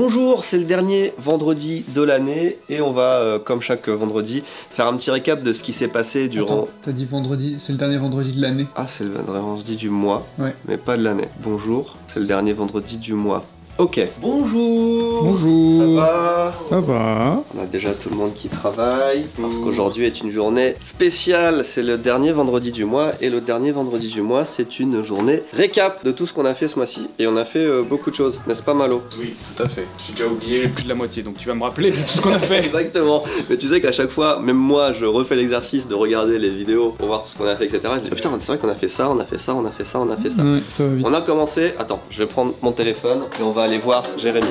Bonjour, c'est le dernier vendredi de l'année et on va, comme chaque vendredi, faire un petit récap de ce qui s'est passé durant... Attends, t'as dit vendredi, c'est le dernier vendredi de l'année. Ah, c'est le dernier vendredi du mois, ouais. Mais pas de l'année. Bonjour, c'est le dernier vendredi du mois. Ok. Bonjour. Bonjour. Ça va? Ça va. On a déjà tout le monde qui travaille parce qu'aujourd'hui est une journée spéciale. C'est le dernier vendredi du mois et le dernier vendredi du mois c'est une journée récap de tout ce qu'on a fait ce mois-ci et on a fait beaucoup de choses, n'est-ce pas Malo? Oui, tout à fait. J'ai déjà oublié plus de la moitié donc tu vas me rappeler de tout ce qu'on a fait. Exactement. Mais tu sais qu'à chaque fois, même moi je refais l'exercice de regarder les vidéos pour voir tout ce qu'on a fait, etc. Je me dis putain, c'est vrai qu'on a fait ça, on a fait ça, on a fait ça, on a fait ça. Ouais, ça va vite. On a commencé. Attends, je vais prendre mon téléphone et on va aller voir Jérémy.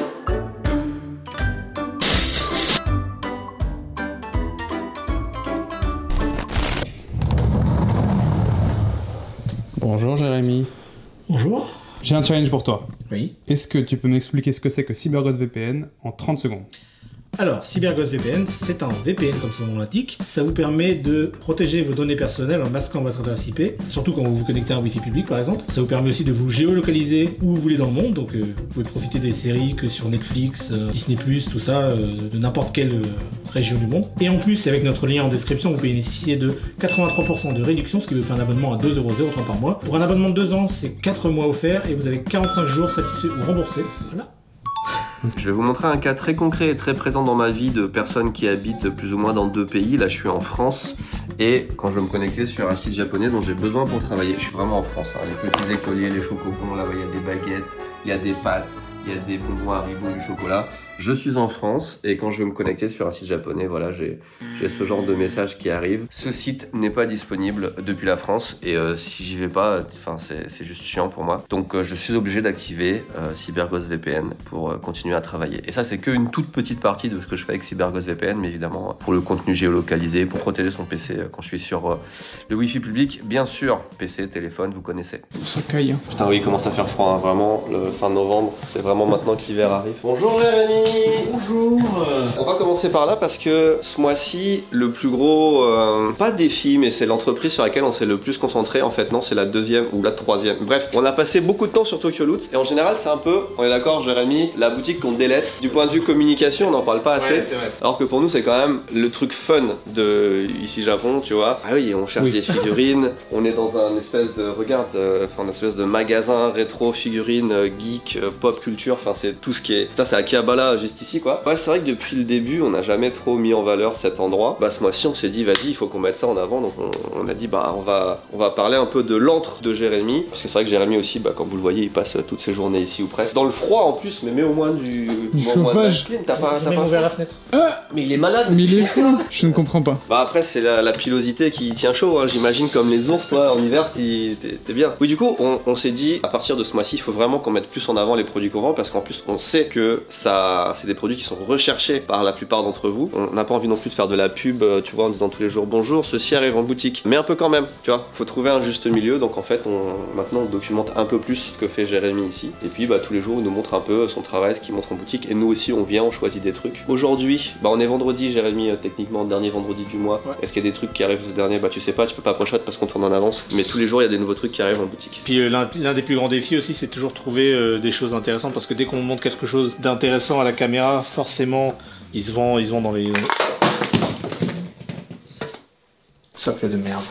Bonjour Jérémy. Bonjour. J'ai un challenge pour toi. Oui. Est-ce que tu peux m'expliquer ce que c'est que CyberGhost VPN en 30 secondes? Alors, CyberGhost VPN, c'est un VPN comme son nom l'indique. Ça vous permet de protéger vos données personnelles en masquant votre adresse IP, surtout quand vous vous connectez à un Wi-Fi public par exemple. Ça vous permet aussi de vous géolocaliser où vous voulez dans le monde, donc vous pouvez profiter des séries que sur Netflix, Disney+, tout ça, de n'importe quelle région du monde. Et en plus, avec notre lien en description, vous pouvez bénéficier de 83% de réduction, ce qui vous fait un abonnement à 2,03€ par mois. Pour un abonnement de 2 ans, c'est 4 mois offerts et vous avez 45 jours satisfaits ou remboursés. Voilà. Je vais vous montrer un cas très concret et très présent dans ma vie de personnes qui habitent plus ou moins dans 2 pays. Là, je suis en France et quand je veux me connecter sur un site japonais dont j'ai besoin pour travailler, je suis vraiment en France. Hein. Les petits écoliers, les chocobons, là, il y a des baguettes, il y a des pâtes, il y a des bonbons Haribo, du chocolat. Je suis en France et quand je veux me connecter sur un site japonais, voilà, j'ai ce genre de message qui arrive. Ce site n'est pas disponible depuis la France et si j'y vais pas, c'est juste chiant pour moi. Donc je suis obligé d'activer CyberGhost VPN pour continuer à travailler. Et ça, c'est qu'une toute petite partie de ce que je fais avec CyberGhost VPN, mais évidemment pour le contenu géolocalisé, pour protéger son PC quand je suis sur le Wi-Fi public. Bien sûr, PC, téléphone, vous connaissez. Ça caille. Hein. Putain, oui, il commence à faire froid, hein, vraiment. Le fin novembre, c'est vraiment maintenant que l'hiver arrive. Bonjour Jérémy. Bonjour. On va commencer par là parce que ce mois-ci, le plus gros, pas défi, mais c'est l'entreprise sur laquelle on s'est le plus concentré. En fait, non, c'est la 2e ou la 3e. Bref, on a passé beaucoup de temps sur Tokyo Loot et en général, c'est un peu, on est d'accord, Jérémy, la boutique qu'on délaisse. Du point de vue communication, on n'en parle pas assez. Ouais, c'est vrai. Alors que pour nous, c'est quand même le truc fun de ici Japon, tu vois. Ah oui, on cherche des figurines. On est dans un espèce de, regarde, un espèce de magasin rétro figurines, geek, pop culture. Enfin, c'est tout ce qui est. Ça, c'est Akihabara juste ici, quoi. Ouais, c'est vrai que depuis le début, on n'a jamais trop mis en valeur cet endroit. Bah, ce mois-ci, on s'est dit, vas-y, il faut qu'on mette ça en avant. Donc, on a dit, bah, on va parler un peu de l'antre de Jérémy. Parce que c'est vrai que Jérémy aussi, bah, comme vous le voyez, il passe toutes ses journées ici ou presque. Dans le froid en plus, mais au moins du chauffage. T'as pas ouvert la fenêtre. Mais il est malade. Mais il est fou. Je ne comprends pas. Bah après c'est la pilosité qui tient chaud, hein. J'imagine comme les ours, toi en hiver t'es bien. Oui, du coup on s'est dit à partir de ce mois-ci il faut vraiment qu'on mette plus en avant les produits qu'on vend parce qu'en plus on sait que ça c'est des produits qui sont recherchés par la plupart d'entre vous. On n'a pas envie non plus de faire de la pub, tu vois, en disant tous les jours bonjour, ceci arrive en boutique, mais un peu quand même, tu vois, faut trouver un juste milieu. Donc en fait maintenant on documente un peu plus ce que fait Jérémy ici et puis bah tous les jours il nous montre un peu son travail, ce qu'il montre en boutique et nous aussi on vient, on choisit des trucs. Aujourd'hui bah on est vendredi Jérémy, techniquement dernier vendredi du mois. Ouais. Est-ce qu'il y a des trucs qui arrivent le dernier? Bah tu sais pas, tu peux pas approcher parce qu'on tourne en avance, mais tous les jours il y a des nouveaux trucs qui arrivent en boutique. Puis l'un des plus grands défis aussi, c'est toujours trouver des choses intéressantes parce que dès qu'on montre quelque chose d'intéressant à la caméra, forcément ils se vendent dans les sacré de merde.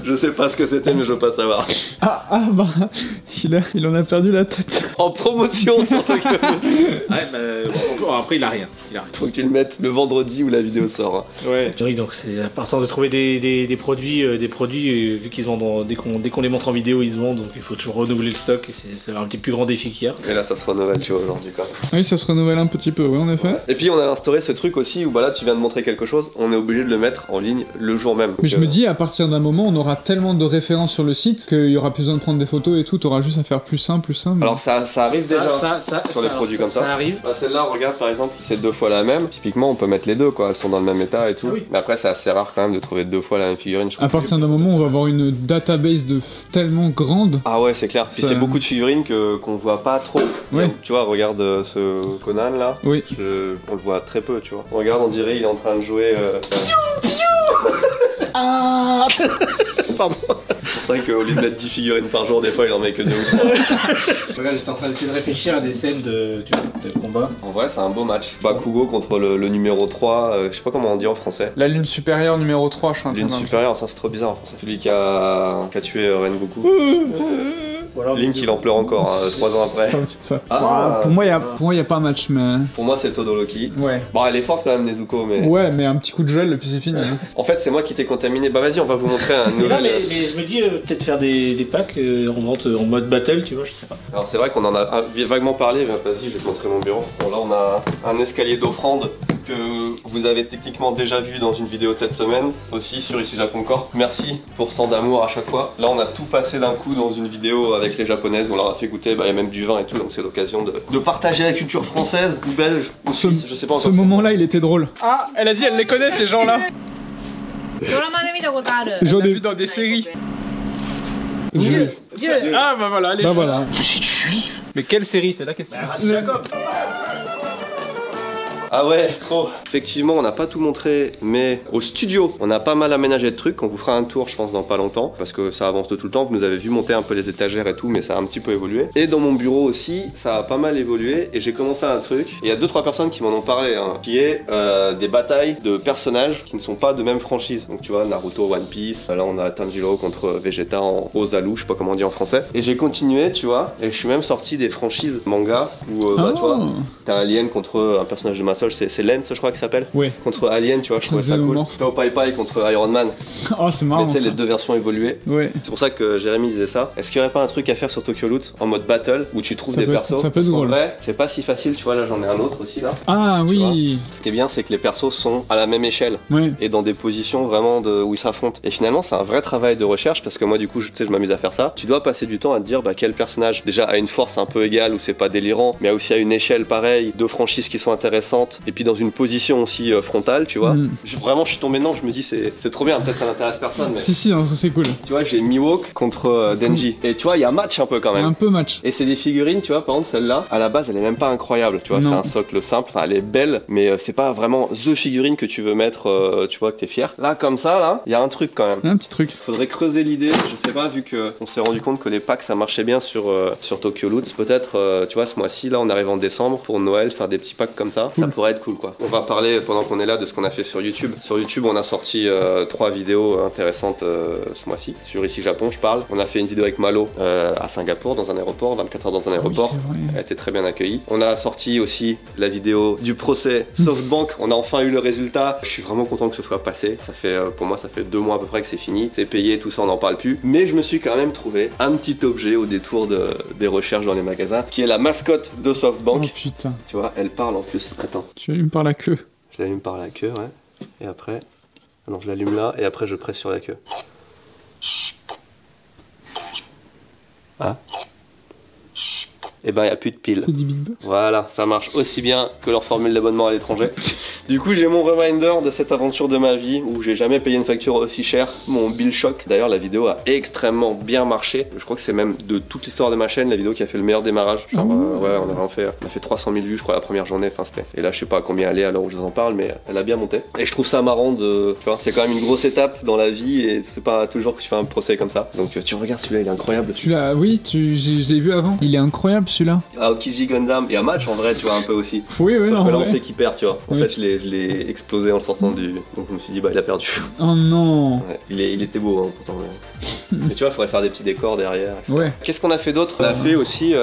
Je sais pas ce que c'était mais je veux pas savoir. Ah bah il en a perdu la tête. En promotion sur Tokyo. Ouais bah bon, après il a rien. Faut que tu le mettes le vendredi où la vidéo sort. Hein. Ouais. Oui, donc c'est important de trouver des produits vu qu'ils se vendent dès qu'on les montre en vidéo ils se vendent, donc il faut toujours renouveler le stock et c'est un petit plus grand défi qu'il y a. Et là ça se renouvelle tu vois aujourd'hui quoi. Oui, ça se renouvelle un petit peu, oui en effet. Et puis on a instauré ce truc aussi où bah là tu viens de montrer quelque chose, on est obligé de le mettre en ligne le jour même. Mais je me dis à partir d'un moment on aura tellement de références sur le site qu'il y aura plus besoin de prendre des photos et tout, t'auras juste à faire plus simple. Alors ça arrive déjà sur les produits comme ça. Ça arrive. Bah, celle-là, regarde par exemple, c'est 2 fois la même. Typiquement, on peut mettre les deux quoi, elles sont dans le même état et tout. Oui. Mais après, c'est assez rare quand même de trouver 2 fois la même figurine. À partir d'un moment, on va avoir une database de tellement grande. Ah ouais, c'est clair. Puis c'est beaucoup de figurines qu'on voit pas trop. Ouais. Tu vois, regarde ce Conan là. Oui. On le voit très peu, tu vois. Regarde, on dirait il est en train de jouer. Ah. Pardon. C'est vrai qu'au lieu de mettre 10 figurines par jour, des fois il en met que 2 ou 3. Regarde, j'étais en train d'essayer de réfléchir à des scènes de combat. En vrai, c'est un beau match. Bakugo contre le numéro 3, je sais pas comment on dit en français. La lune supérieure numéro 3, je crois. Lune supérieure, ça c'est trop bizarre en français. Celui qui a tué Rengoku. Link il en pleure encore 3 ans après. Oh, putain. Ah, pour moi, il y a pas un match, mais. Pour moi, c'est Todoroki. Ouais. Bon, elle est forte quand même, Nezuko, mais. Ouais, mais un petit coup de gel, et puis c'est fini. Hein. En fait, c'est moi qui t'ai contaminé. Bah, vas-y, on va vous montrer un Mais nouvel. non, mais je me dis peut-être faire des packs en vente en mode battle, tu vois, je sais pas. Alors, c'est vrai qu'on en a vaguement parlé. Vas-y, je vais te montrer mon bureau. Bon, là, on a un escalier d'offrande que vous avez techniquement déjà vu dans une vidéo de cette semaine, aussi sur Ici Japon Corp. Merci pour tant d'amour à chaque fois. Là, on a tout passé d'un coup dans une vidéo avec les japonaises. On leur a fait goûter, il y a même du vin et tout, donc c'est l'occasion de partager la culture française ou belge ou suisse, je sais pas encore. Ce moment-là, il était drôle. Ah, elle a dit elle les connaît ces gens-là. J'en ai vu dans des séries. Ah bah voilà, Bah voilà. Mais quelle série, c'est la question. Jacob. Ah ouais, trop. Effectivement, on n'a pas tout montré, mais au studio, on a pas mal aménagé de trucs. On vous fera un tour, je pense, dans pas longtemps, parce que ça avance de tout le temps. Vous nous avez vu monter un peu les étagères et tout, mais ça a un petit peu évolué. Et dans mon bureau aussi, ça a pas mal évolué. Et j'ai commencé un truc. Et il y a 2-3 personnes qui m'en ont parlé, hein, qui est des batailles de personnages qui ne sont pas de même franchise. Donc tu vois, Naruto, One Piece. Là, on a Tanjiro contre Vegeta en Ozalu, je sais pas comment on dit en français. Et j'ai continué, tu vois, et je suis même sorti des franchises manga où, bah, tu vois, t'as Alien contre un personnage de ma soul, c'est Lens, je crois qu'il s'appelle. Ouais. Contre Alien, tu vois, je trouvais ça cool. T'as Pai Pai contre Iron Man. Oh, c'est marrant. Tu sais, ça. les deux versions évoluées. Ouais. C'est pour ça que Jérémy disait ça. Est-ce qu'il y aurait pas un truc à faire sur Tokyo Loot en mode battle où tu trouves des persos? Ça peut être En drôle. vrai, c'est pas si facile, tu vois. Là, j'en ai un autre aussi là. Ah Tu oui. Ce qui est bien, c'est que les persos sont à la même échelle Ouais. et dans des positions vraiment où ils s'affrontent. Et finalement, c'est un vrai travail de recherche parce que moi, du coup, tu sais, je m'amuse à faire ça. Tu dois passer du temps à te dire, bah, quel personnage déjà a une force un peu égale où c'est pas délirant, mais aussi à une échelle pareille, de franchises qui sont intéressantes et puis dans une position aussi frontale, tu vois. Vraiment, je suis tombé dedans, je me dis, c'est trop bien. Peut-être ça n'intéresse personne, mais. Si, non, c'est cool. Tu vois, j'ai Mihawk contre Denji. Et tu vois, il y a match un peu quand même. Un peu match. Et c'est des figurines, tu vois, par exemple celle-là, à la base elle est même pas incroyable, tu vois, c'est un socle simple, enfin elle est belle, mais c'est pas vraiment THE figurine que tu veux mettre, tu vois, que t'es fier. Là, comme ça, là, il y a un truc quand même. Un petit truc. Faudrait creuser l'idée, je sais pas, vu que on s'est rendu compte que les packs ça marchait bien sur Tokyo Loot, peut-être, tu vois, ce mois-ci, là, on arrive en décembre, pour Noël, faire des petits packs comme ça, ça pourrait être cool quoi. On va parler pendant qu'on est là de ce qu'on a fait sur YouTube. Sur YouTube, on a sorti 3 vidéos intéressantes ce mois-ci. Sur Ici Japon, je parle. On a fait une vidéo avec Malo à Singapour, dans un aéroport, 24 heures dans un aéroport. Oui, elle a été très bien accueillie. On a sorti aussi la vidéo du procès SoftBank. On a enfin eu le résultat. Je suis vraiment content que ce soit passé. Ça fait, pour moi, ça fait 2 mois à peu près que c'est fini. C'est payé, tout ça, on n'en parle plus. Mais je me suis quand même trouvé un petit objet au détour des recherches dans les magasins, qui est la mascotte de SoftBank. Oh putain. Tu vois, elle parle en plus. Attends. Tu allumes par la queue. Je l'allume par la queue, ouais. Et après... Non, je l'allume là, et après je presse sur la queue. Ah. Et ben, il n'y a plus de piles. Voilà, ça marche aussi bien que leur formule d'abonnement à l'étranger. Du coup, j'ai mon reminder de cette aventure de ma vie où j'ai jamais payé une facture aussi chère, mon bill shock. D'ailleurs, la vidéo a extrêmement bien marché. Je crois que c'est même de toute l'histoire de ma chaîne la vidéo qui a fait le meilleur démarrage. Genre, ouais, on a fait 300 000 vues, je crois, la première journée. Enfin, c'était. Et là, je sais pas à combien elle est à l'heure où je vous en parle, mais elle a bien monté. Et je trouve ça marrant de. Tu vois, c'est quand même une grosse étape dans la vie et c'est pas toujours que tu fais un procès comme ça. Donc, tu regardes celui-là, il est incroyable. Celui-là, oui, je l'ai vu avant. Il est incroyable celui-là. Aokiji Gundam, il y a match en vrai, tu vois, un peu aussi. Oui, oui, sauf non. que là, on ouais. sait qu'il perd, tu vois. En fait, je l'ai explosé en le sortant du. Donc, je me suis dit, bah, il a perdu. Oh non. Ouais, il était beau, hein, pourtant. Mais tu vois, il faudrait faire des petits décors derrière. Etc. Ouais. Qu'est-ce qu'on a fait d'autre? On a fait aussi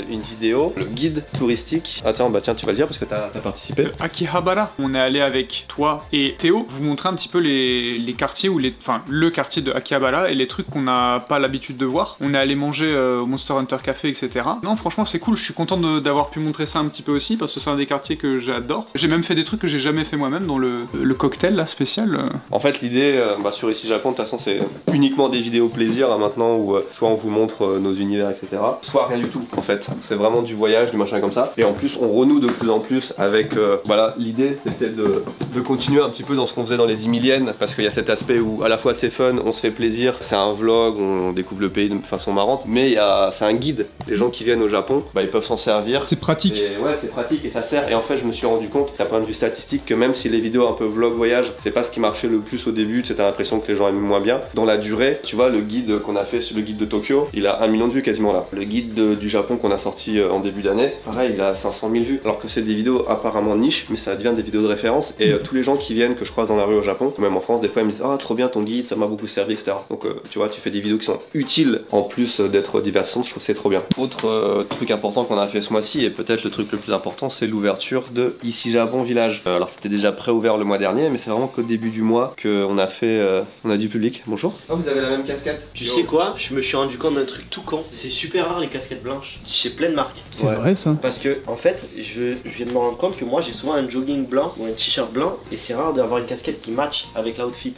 une vidéo, le guide touristique. Attends, bah tiens, tu vas le dire parce que t'as participé. Akihabara. On est allé avec toi et Théo vous montrer un petit peu les quartiers ou le quartier de Akihabara et les trucs qu'on n'a pas l'habitude de voir. On est allé manger au Monster Hunter Café, etc. Non, franchement, c'est cool. Je suis content d'avoir pu montrer ça un petit peu aussi parce que c'est un des quartiers que j'adore. J'ai même fait des trucs que j'ai jamais fait moi-même dans le cocktail là spécial. En fait, l'idée sur Ici Japon, de toute façon, c'est uniquement des vidéos plaisir hein, maintenant où soit on vous montre nos univers, etc. Soit rien du tout. En fait, c'est vraiment du voyage, du machin comme ça. Et en plus, on renoue de plus en plus avec voilà, l'idée c'était de continuer un petit peu dans ce qu'on faisait dans les 10 milliennes parce qu'il y a cet aspect où à la fois c'est fun, on se fait plaisir, c'est un vlog, on découvre le pays de façon marrante, mais c'est un guide. Les gens qui viennent au Japon, bah, ils peuvent s'en servir. C'est pratique. Et ouais, c'est pratique et ça sert. Et en fait, je me suis rendu compte, d'un point de vue statistique, que même si les vidéos un peu vlog voyage, c'est pas ce qui marchait le plus au début, t'as l'impression que les gens aiment moins bien. Dans la durée, tu vois, le guide qu'on a fait, le guide de Tokyo, il a 1 million de vues quasiment là. Le guide du Japon qu'on a sorti en début d'année, pareil, il a 500 000 vues. Alors que c'est des vidéos apparemment niche, mais ça devient des vidéos de référence. Et tous les gens qui viennent, que je croise dans la rue au Japon, même en France, des fois ils me disent ah trop bien ton guide, ça m'a beaucoup servi, etc. Donc tu vois, tu fais des vidéos qui sont utiles en plus d'être divertissantes, je trouve que c'est trop bien. Autre truc important qu'on a fait ce mois-ci, et peut-être le truc le plus important, c'est l'ouverture de Ici Japon Village. Alors c'était déjà préouvert le mois dernier, mais c'est vraiment qu'au début du mois qu'on a fait, on a du public. Bonjour. Oh, vous avez la même casquette. Tu sais quoi? Je me suis rendu compte d'un truc tout con. C'est super rare les casquettes blanches chez plein de marques. C'est vrai ça. Parce que en fait, je viens de me rendre compte que moi j'ai souvent un jogging blanc ou un t-shirt blanc et c'est rare d'avoir une casquette qui match avec l'outfit.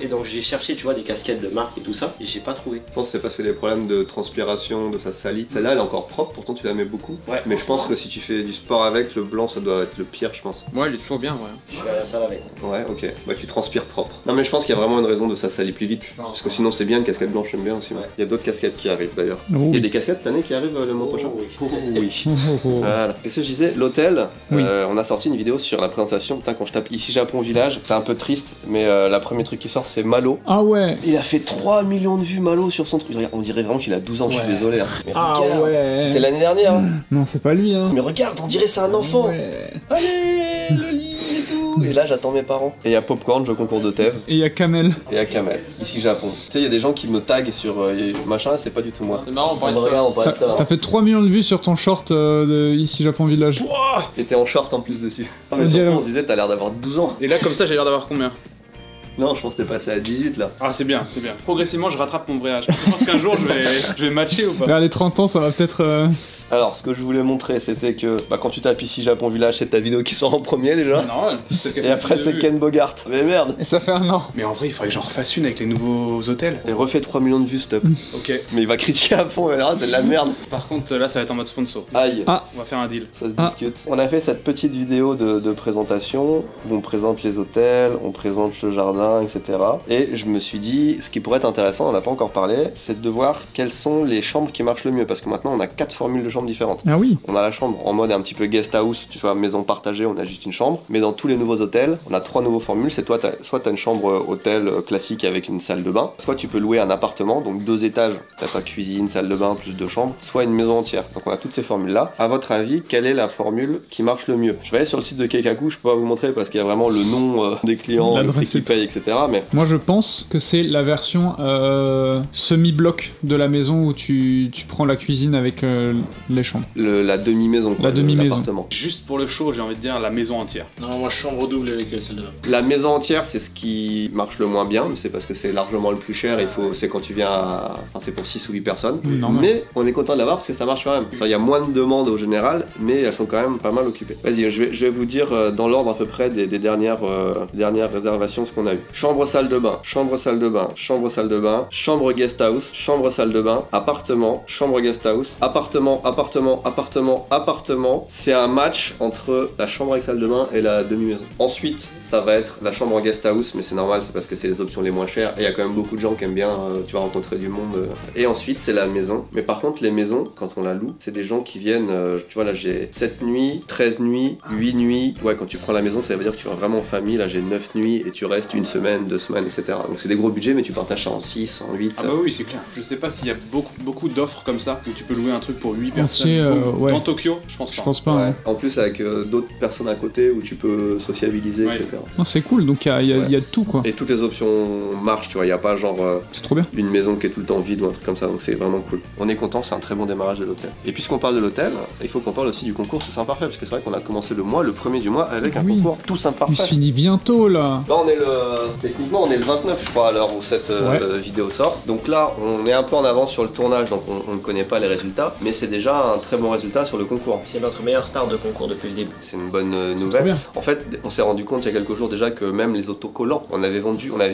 Et donc j'ai cherché, tu vois, des casquettes de marque et tout ça et j'ai pas trouvé. Je pense que c'est parce que les problèmes de transpiration, de sa salit. Celle-là elle est encore propre, pourtant tu la mets beaucoup. Ouais. Mais je pense que si tu fais du sport avec, le blanc ça doit être le pire, je pense. Ouais, il est toujours bien, ouais. Je suis à la salle avec. Ouais, ok. Bah tu transpires propre. Non mais je pense qu'il y a vraiment une raison de ça salit plus vite. Parce que sinon c'est bien une casquette blanche, j'aime bien aussi. Ouais. Il y a d'autres casquettes qui arrivent d'ailleurs. Oh, Il y a oui. des casquettes cette année qui arrivent le mois prochain. oui. Oh, oui. Oh, oh, oh. Voilà. Qu'est-ce que je disais? L'hôtel, Oui. on a sorti une vidéo sur la présentation. Putain, quand je tape Ici Japon Village, c'est un peu triste, mais la premier truc qui sort c'est Malo. Ah ouais. Il a fait 3 millions de vues Malo sur son truc. Regarde, on dirait vraiment qu'il a 12 ans, je suis désolé. Hein. Mais Ah regarde, ouais. c'était l'année dernière. Hein. Non, c'est pas lui, hein. Mais regarde, on dirait c'est un enfant. Ouais. Allez, le lit et tout. Et là, j'attends mes parents. Et il y a Popcorn, jeu concours de Tev. Et il y a Kamel. Et il y a Kamel, Ici Japon. Tu sais, il y a des gens qui me taguent sur machin, c'est pas du tout moi. C'est marrant, on parlait de Regarde, on parlait de toi. T'as fait 3 millions de vues sur ton short de Ici Japon Village. Et t'es en short en plus dessus. Non, mais On surtout, dirait- on se disait, t'as l'air d'avoir 12 ans. Et là, comme ça, j'ai l'air d'avoir combien? Non, je pense que t'es passé à 18 là. Ah, c'est bien, c'est bien. Progressivement, je rattrape mon vrai âge. Tu penses qu'un jour, je vais matcher ou pas? Vers les 30 ans, ça va peut-être. Alors, ce que je voulais montrer, c'était que quand tu tapes Ici Japon Village, c'est ta vidéo qui sort en premier déjà. Non, c'est Et après, c'est Ken Bogart. Mais merde. Et ça fait un an. Mais en vrai, il faudrait que j'en refasse une avec les nouveaux hôtels. Et refait 3 millions de vues, stop. Ok. Mais il va critiquer à fond, il verra, c'est de la merde. Par contre, là, ça va être en mode sponsor. Aïe. Ah. On va faire un deal. Ça se Ah. discute. On a fait cette petite vidéo de présentation où on présente les hôtels, on présente le jardin, etc. Et je me suis dit, ce qui pourrait être intéressant, on n'a pas encore parlé, c'est de voir quelles sont les chambres qui marchent le mieux. Parce que maintenant, on a 4 formules de chambres différentes. Ah oui. On a la chambre en mode un petit peu guest house, tu vois, maison partagée, on a juste une chambre. Mais dans tous les nouveaux hôtels, on a 3 nouveaux formules. C'est soit t'as une chambre hôtel classique avec une salle de bain, soit tu peux louer un appartement, donc 2 étages, t'as ta cuisine, salle de bain, plus 2 chambres, soit une maison entière. Donc on a toutes ces formules-là. À votre avis, quelle est la formule qui marche le mieux? Je vais aller sur le site de Keikaku, je peux pas vous montrer parce qu'il y a vraiment le nom des clients, le prix qu'ils payent, etc. Mais Moi je pense que c'est la version semi-bloc de la maison où tu prends la cuisine avec les chambres. la demi-maison, quoi, La demi-maison. l'appartement. Juste pour le show, j'ai envie de dire la maison entière. Non, moi chambre double avec celle de là. La maison entière, c'est ce qui marche le moins bien, mais c'est parce que c'est largement le plus cher. C'est quand tu viens à. Enfin, c'est pour 6 ou 8 personnes. Oui, normal. Mais on est content de l'avoir parce que ça marche quand même. Enfin, il y a moins de demandes au général, mais elles sont quand même pas mal occupées. Vas-y, je vais vous dire dans l'ordre à peu près des dernières réservations ce qu'on a eu. Chambre salle de bain, chambre salle de bain, chambre salle de bain, chambre guest house, chambre salle de bain, appartement, chambre guest house, appartement, appartement, appartement, appartement. C'est un match entre la chambre avec salle de bain et la demi-maison. Ensuite, ça va être la chambre en guest house, mais c'est normal, c'est parce que c'est les options les moins chères et il y a quand même beaucoup de gens qui aiment bien, tu vas rencontrer du monde. Et ensuite, c'est la maison. Mais par contre, les maisons, quand on la loue, c'est des gens qui viennent, tu vois, là j'ai 7 nuits, 13 nuits, 8 nuits. Ouais, quand tu prends la maison, ça veut dire que tu vas vraiment en famille. Là, j'ai 9 nuits et tu restes une semaine, 2 semaines, etc. Donc c'est des gros budgets, mais tu partages ça en 6, en 8. Ah bah oui, c'est clair. Je sais pas s'il y a beaucoup d'offres comme ça où tu peux louer un truc pour 8 Entier, personnes. ouais. Dans Tokyo, je pense Je pas. pense pas. Ouais. Ouais. En plus, avec d'autres personnes à côté où tu peux sociabiliser, Ouais. etc. Non, c'est cool, donc il y a de tout quoi. Et toutes les options marchent, tu vois, il n'y a pas genre C'est trop bien. une maison qui est tout le temps vide ou un truc comme ça, donc c'est vraiment cool. On est content, c'est un très bon démarrage de l'hôtel. Et puisqu'on parle de l'hôtel, il faut qu'on parle aussi du concours, c'est imparfait, parce que c'est vrai qu'on a commencé le premier du mois avec un Oui. concours tous Il se imparfait. finit bientôt là. Là techniquement on est le 29 je crois à l'heure où cette vidéo sort. Donc là on est un peu en avance sur le tournage, donc on ne connaît pas les résultats, mais c'est déjà un très bon résultat sur le concours. C'est notre meilleure star de concours depuis le début. C'est une bonne Trop nouvelle. bien. En fait, on s'est rendu compte il y a quelques jours déjà que même les autocollants, on avait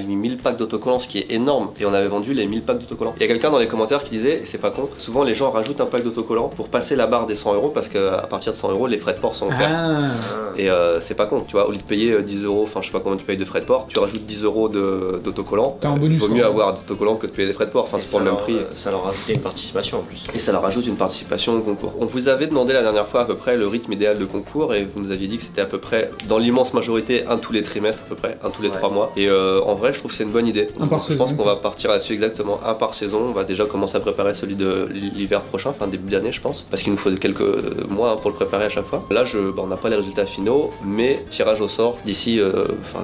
mis 1000 packs d'autocollants, ce qui est énorme, et on avait vendu les 1000 packs d'autocollants. Il y a quelqu'un dans les commentaires qui disait, et c'est pas con, souvent les gens rajoutent un pack d'autocollants pour passer la barre des 100 euros parce qu'à partir de 100 euros, les frais de port sont offerts. Ah. Et c'est pas con, tu vois, au lieu de payer 10 euros, enfin je sais pas combien tu payes de frais de port, tu rajoutes 10 euros d'autocollants. T'as un bonus, Il vaut mieux quoi. avoir d'autocollants que de payer des frais de port, enfin Et c'est pour le même prix. Ça leur rajoutait une participation en plus. Et ça leur rajoute une participation préparation au concours. On vous avait demandé la dernière fois à peu près le rythme idéal de concours et vous nous aviez dit que c'était à peu près, dans l'immense majorité, un tous les trimestres à peu près, un tous les 3 mois. Et en vrai, je trouve que c'est une bonne idée. Un par saison. Je pense qu'on va partir là-dessus exactement, un par saison. On va déjà commencer à préparer celui de l'hiver prochain, enfin début d'année je pense, parce qu'il nous faut quelques mois pour le préparer à chaque fois. Là, on n'a pas les résultats finaux, mais tirage au sort d'ici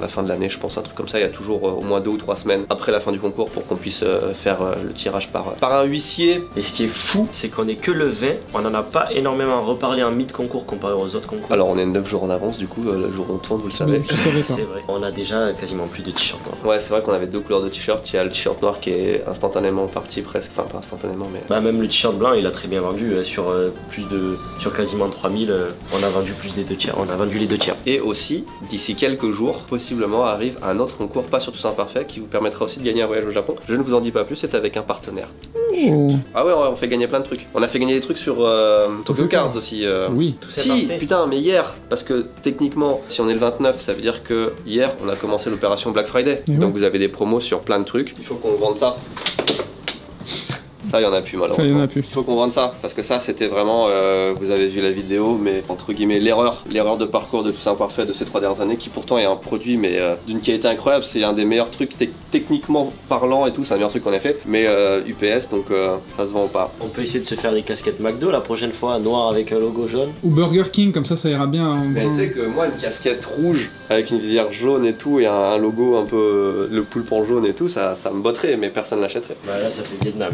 la fin de l'année, je pense, un truc comme ça. Il y a toujours au moins 2 ou 3 semaines après la fin du concours pour qu'on puisse faire le tirage par un huissier. Et ce qui est fou, c'est qu'on est que le 20, on n'en a pas énormément reparlé en mi-concours comparé aux autres concours. Alors on est 9 jours en avance du coup, le jour où on tourne, vous le savez. Je savais pas. C'est vrai, on a déjà quasiment plus de t-shirts noirs. Ouais, c'est vrai qu'on avait 2 couleurs de t-shirt. Il y a le t-shirt noir qui est instantanément parti presque, enfin pas instantanément mais... Bah même le t-shirt blanc il a très bien vendu, sur quasiment 3000, on a vendu plus des 2 tiers, on a vendu les 2 tiers. Et aussi, d'ici quelques jours, possiblement arrive un autre concours, pas sur Tous Imparfaits, qui vous permettra aussi de gagner un voyage au Japon. Je ne vous en dis pas plus, c'est avec un partenaire. Oh. Ah ouais, on fait gagner plein de trucs. On a fait gagner des trucs sur Tokyo Cars aussi. Oui. Tout ça Si, parfait. putain, mais hier, parce que techniquement, si on est le 29, ça veut dire que hier, on a commencé l'opération Black Friday. Et Donc ouais. vous avez des promos sur plein de trucs. Il faut qu'on vende ça. Ça, il y en a plus Ça, il y en malheureusement. a plus. Il faut qu'on vende ça, parce que ça, c'était vraiment, vous avez vu la vidéo, mais entre guillemets, l'erreur de parcours de Tous Imparfaits de ces 3 dernières années, qui pourtant est un produit, mais d'une qualité incroyable. C'est un des meilleurs trucs techniquement parlant et tout, c'est un meilleur truc qu'on a fait. Mais UPS, donc ça se vend pas. On peut essayer de se faire des casquettes McDo la prochaine fois, noir avec un logo jaune. Ou Burger King, comme ça ira bien. Hein. Mais tu sais que moi, une casquette rouge avec une visière jaune et tout, et un logo un peu le poulpe en jaune et tout, ça me botterait, mais personne l'achèterait. Bah là ça fait Vietnam.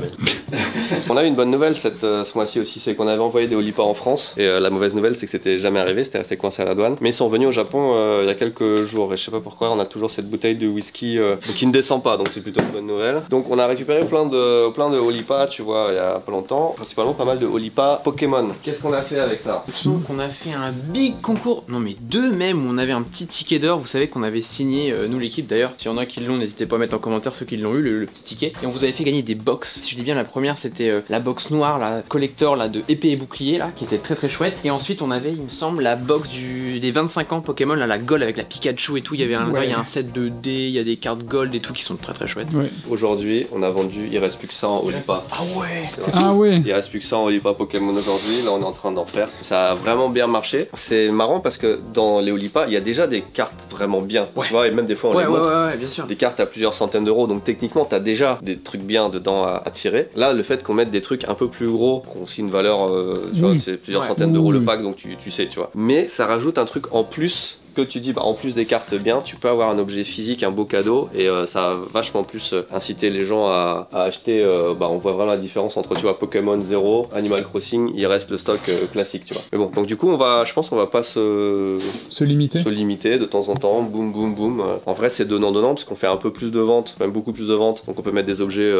On a eu une bonne nouvelle ce mois-ci aussi, c'est qu'on avait envoyé des Olipa en France, et la mauvaise nouvelle c'est que c'était jamais arrivé, c'était resté coincé à la douane. Mais ils sont venus au Japon il y a quelques jours, et je sais pas pourquoi, on a toujours cette bouteille de whisky qui ne descend pas, donc c'est plutôt une bonne nouvelle. Donc on a récupéré plein de Olipa, tu vois, il y a pas longtemps, principalement pas mal de Olipa Pokémon. Qu'est-ce qu'on a fait avec ça? Donc on a fait un big concours, non mais 2 même, où on avait un petit ticket d'or, vous savez qu'on avait signé, nous l'équipe d'ailleurs, s'il y en a qui l'ont, n'hésitez pas à mettre en commentaire ceux qui l'ont eu, le petit ticket, et on vous avait fait gagner des box. Si je dis bien, la première c'était la box noire, la collector là, de épée et bouclier là, qui était très très chouette, et ensuite on avait, il me semble, la box des 25 ans Pokémon, là, la gold avec la Pikachu et tout, il y avait il y a un set de dés, il y a des cartes gold et tout qui sont très très chouettes. Ouais. Aujourd'hui, on a vendu, il reste plus que 100 Olipa. Ah ouais. Ah ouais. Il reste plus que 100 Olipa Pokémon aujourd'hui, là on est en train d'en faire. Ça a vraiment bien marché. C'est marrant parce que dans les Olipa, il y a déjà des cartes vraiment bien. Ouais. Tu vois, et même des fois on les montre. Ouais, bien sûr. Des cartes à plusieurs centaines d'euros, donc techniquement t'as déjà des trucs bien dedans à tirer. Là, le fait qu'on mette des trucs un peu plus gros, qu'on aussi une valeur, tu vois, c'est plusieurs centaines d'euros le pack, donc tu sais, tu vois. Mais ça rajoute un truc en plus. Que tu dis, bah, en plus des cartes bien, tu peux avoir un objet physique, un beau cadeau, et ça va vachement plus inciter les gens à acheter. On voit vraiment la différence entre, tu vois, Pokémon 0, Animal Crossing, il reste le stock classique, tu vois. Mais bon, donc du coup, je pense qu'on va pas se limiter de temps en temps, boum boum boum. En vrai, c'est donnant, parce qu'on fait un peu plus de ventes, même beaucoup plus de ventes, donc on peut mettre des objets,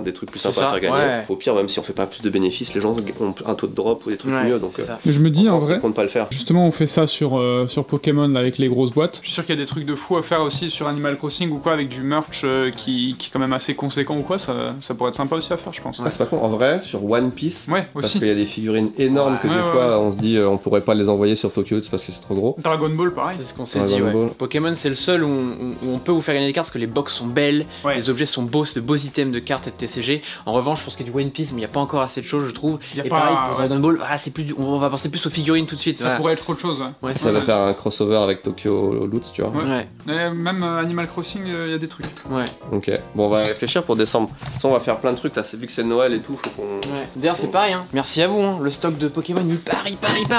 des trucs plus sympas à faire gagner. Ouais. Au pire, même si on fait pas plus de bénéfices, les gens ont un taux de drop ou des trucs mieux, donc Je me dis en vrai, on compte pas le faire. justement on fait ça sur Pokémon là, avec les grosses boîtes. Je suis sûr qu'il y a des trucs de fou à faire aussi sur Animal Crossing ou quoi, avec du merch qui est quand même assez conséquent ou quoi, ça pourrait être sympa aussi à faire, je pense. Ah, c'est pas con, en vrai, sur One Piece, Ouais, parce aussi. qu'il y a des figurines énormes que Ouais, des ouais, fois on se dit on pourrait pas les envoyer sur Tokyo parce que c'est trop gros. Dragon Ball, pareil. C'est ce qu'on s'est Dragon dit, ouais. Ball. Pokémon, c'est le seul où on peut vous faire gagner des cartes parce que les box sont belles, Ouais. les objets sont beaux, c'est de beaux items de cartes et de TCG. En revanche, je pense qu'il y a du One Piece, mais il n'y a pas encore assez de choses, je trouve. Y a Et pas- pareil, pour ouais. Dragon Ball, c'est plus on va penser plus aux figurines tout de suite. Ça voilà. pourrait être autre chose. Ouais, Ça c'est va ça. faire un crossover avec Tokyo Loots, tu vois. Ouais. Ouais, Et même Animal Crossing, il y a des trucs. ouais, Ok, bon on va réfléchir pour décembre. De toute façon, on va faire plein de trucs là, vu que c'est Noël et tout, faut qu'on... ouais. D'ailleurs, c'est pareil, hein. Merci à vous, hein. Le stock de Pokémon, il part.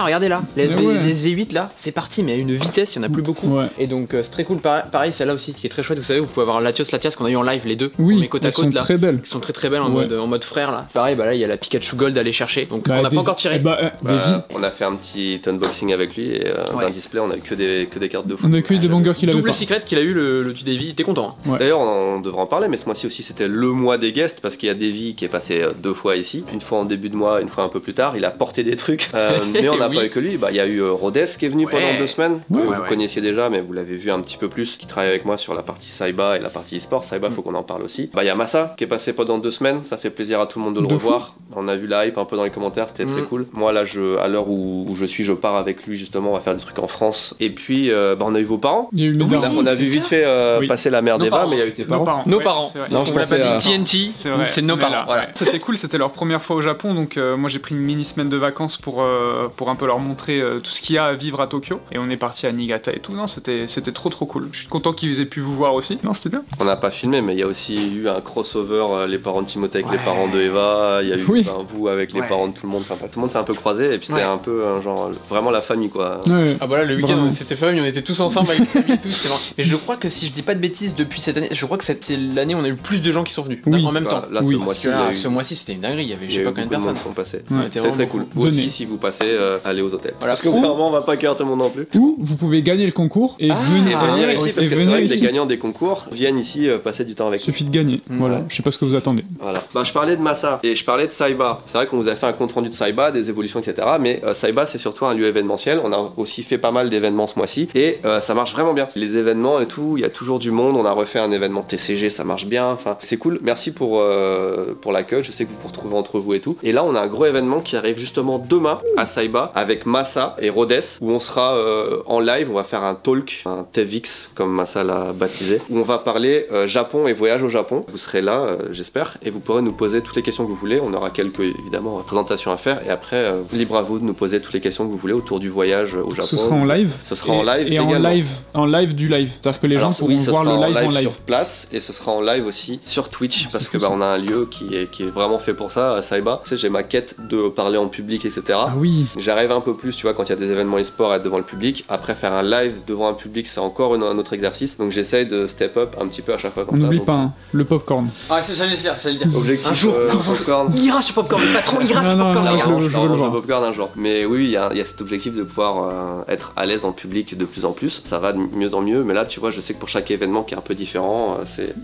Regardez là, les, Mais ouais. les SV8 là, c'est parti, mais à une vitesse, il y en a plus beaucoup. Ouais. Et donc, c'est très cool. Pareil, celle-là aussi, qui est très chouette. Vous savez, vous pouvez avoir Latios qu'on a eu en live, les deux. On Oui, met côte à elles sont côte là. très belles. Qui sont très très belles en, Ouais. en mode frère là. Pareil, bah là il y a la Pikachu Gold à aller chercher. Donc Bah, on n'a des- pas encore tiré. Davy, on a fait un petit unboxing avec lui et Ouais. d'un display on a eu que des cartes de foot. on a que des bangers qu'il avait Double pas. secret qu'il a eu le tu Davy, t'es content. Ouais. D'ailleurs on devrait en parler, mais ce mois-ci aussi c'était le mois des guests parce qu'il y a Davy qui est passé 2 fois ici, une fois en début de mois, une fois un peu plus tard, il a porté des trucs, mais on n'a Oui. pas eu que lui, bah, il y a eu Rhodes qui est venu Ouais. pendant 2 semaines, que Ouais, vous ouais. connaissiez déjà mais vous l'avez vu un petit peu plus, qui travaille avec moi sur la partie Saiba et la partie e-sport. Saiba faut qu'on en parle aussi. Bah il y a Massa qui est passé pendant 2 semaines, ça fait plaisir à tout le monde de le De revoir. On a vu la hype un peu dans les commentaires, c'était très cool. Moi là à l'heure où je suis, je pars avec lui justement, on va faire des trucs en France et puis puis on a eu vos parents. Il y a eu mes On a, darons. on a vu vite fait Oui. passer la mère Nos d'Eva, parents. mais il y a eu tes Nos parents. parents. Nos Ouais, parents. c'est vrai. Non, On je l'a pas pensais dit TNT, C'est vrai, c'est nos on est parents. là, Voilà. ouais. C'était cool, c'était leur première fois au Japon, donc moi j'ai pris une mini semaine de vacances pour un peu leur montrer tout ce qu'il y a à vivre à Tokyo. Et on est parti à Niigata et tout. Non, c'était trop cool. Je suis content qu'ils aient pu vous voir aussi. Non, c'était bien. On n'a pas filmé, mais il y a aussi eu un crossover, les parents de Timothée avec les Ouais. parents de Eva, il y a eu Oui. vous avec les Ouais. parents de tout le monde. Enfin, tout le monde s'est un peu croisé, et puis c'était Ouais. un peu genre vraiment la famille quoi. Ouais. Ah bah là, le week-end, Vraiment. c'était famille, on était tous ensemble avec la famille et tout, c'était marrant. Et je crois que si je dis pas de bêtises, depuis cette année, je crois que c'est l'année où on a eu le plus de gens qui sont venus, Oui. en même temps. Là, Oui. ce Parce mois-ci, que il y a là, eu- ce mois-ci, c'était une dinguerie, il y avait il je y a sais pas eu combien de beaucoup de personnes. monde qui sont passés. Ouais. C'était C'est vraiment très cool. beaucoup. Vous Venez. aussi, si vous passez, allez aux hôtels. Voilà. Parce que Ou- vraiment, on va pas accueillir tout le monde non plus. Ou vous pouvez gagner le concours et Ah, venir, Et venir Ah, ici, oui, parce et que c'est venir vrai que les ici. gagnants des concours viennent ici passer du temps avec Il nous. suffit de gagner. Mm. Voilà, je sais pas ce que vous attendez. Voilà. Je parlais de Massa et je parlais de Saiba. C'est vrai qu'on vous a fait un compte rendu de Saiba, des évolutions, etc. Mais Saiba, c'est surtout un lieu événementiel. On a aussi fait pas mal d'événements ce mois-ci et ça marche vraiment bien. Les événements et tout, il y a toujours du monde. On a refait un événement TCG, ça marche bien. Enfin, c'est cool. Merci pour l'accueil. Je sais que vous vous retrouvez entre vous et tout. Et là, on a un gros événement qui arrive justement demain à Saiba avec Massa et Rhodes où on sera en live. On va faire un talk, un TEVX comme Massa l'a baptisé, où on va parler Japon et voyage au Japon. Vous serez là, j'espère, et vous pourrez nous poser toutes les questions que vous voulez. On aura quelques évidemment présentations à faire et après libre à vous de nous poser toutes les questions que vous voulez autour du voyage au Japon. Ce sera en live. Ce sera en live et en également. live du live. C'est-à-dire que les Alors, gens pourront oui, ce voir sera le live en live. sur place et ce sera en live aussi sur Twitch parce que cool, on a un lieu qui est vraiment fait pour ça à Saiba. Tu sais, j'ai ma quête de parler en public, etc. Ah oui. J'arrive un peu plus, tu vois, quand il y a des événements e-sport, à être devant le public. Après, faire un live devant un public, c'est encore un autre exercice. Donc, j'essaye de step up un petit peu à chaque fois comme On ça. n'oublie Donc, pas hein, le popcorn. Ah, j'allais le dire, j'allais le dire. Objectif Un jour, popcorn. il ira sur Popcorn, le patron ira Non, sur non, Popcorn, non, les gars. je veux le mange voir. le popcorn un jour. Mais oui, il y a cet objectif de pouvoir être à l'aise en public de plus en plus. Ça va de mieux en mieux. Mais là, tu vois, je sais que pour chaque événement qui est un peu différent,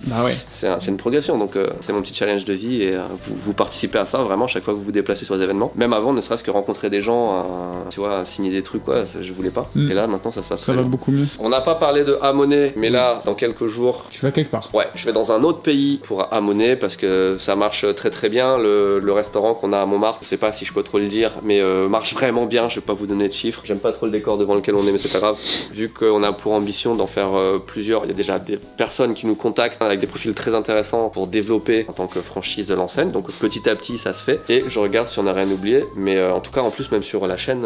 Bah ouais. c'est une progression. Donc, c'est mon petit challenge de vie et vous participez à ça vraiment chaque fois que vous vous déplacez sur les événements. Même avant, ne serait-ce que rencontrer des gens, tu vois, signer des trucs, quoi, je voulais pas. Mm. Et là, maintenant, ça se passe Ça très va bien. beaucoup mieux. On n'a pas parlé de Hamoné, mais là, dans quelques jours, Tu vas quelque part. ouais, je vais dans un autre pays pour Hamoné parce que ça marche très très bien. Le restaurant qu'on a à Montmartre, je sais pas si je peux trop le dire, mais marche vraiment bien. Je vais pas vous donner de chiffres. J'aime pas trop le décor devant lequel on est, mais c'est pas grave. Vu qu'on a pour ambition d'en faire plusieurs, il y a déjà des personnes qui nous contactent avec des profils très intéressants pour développer en tant que franchise de l'enseigne. Donc petit à petit, ça se fait. Et je regarde si on a rien oublié. Mais en tout cas, en plus, même sur la chaîne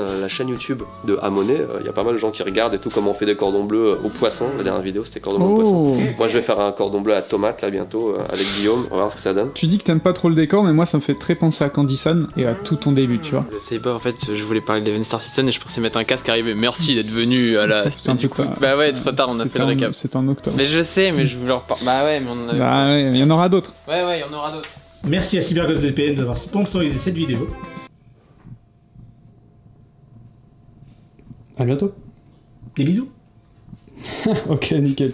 YouTube de Hamoné, il y a pas mal de gens qui regardent et tout comment on fait des cordons bleus au poisson. La dernière vidéo, c'était cordon bleu au poisson. Oh. Moi, je vais faire un cordon bleu à tomate là bientôt avec Guillaume. On va voir ce que ça donne. Tu dis que t'aimes pas trop le décor, mais moi ça me fait très penser à Candy-san et à tout ton début, tu vois. Je sais pas, en fait, je voulais parler d'Even Star Citizen et je pensais mettre un casque arrivé. Merci d'être venu à la. C'est un du peu coup. tard. Bah ouais, trop tard, on a fait le récap. C'est en octobre. Mais je sais, mais je voulais en reparler. Bah ouais, mais on en avait. Bah ouais, il y en aura d'autres. Ouais, il y en aura d'autres. Merci à CyberGhostVPN d'avoir sponsorisé cette vidéo. À bientôt. Des bisous. Ok, nickel.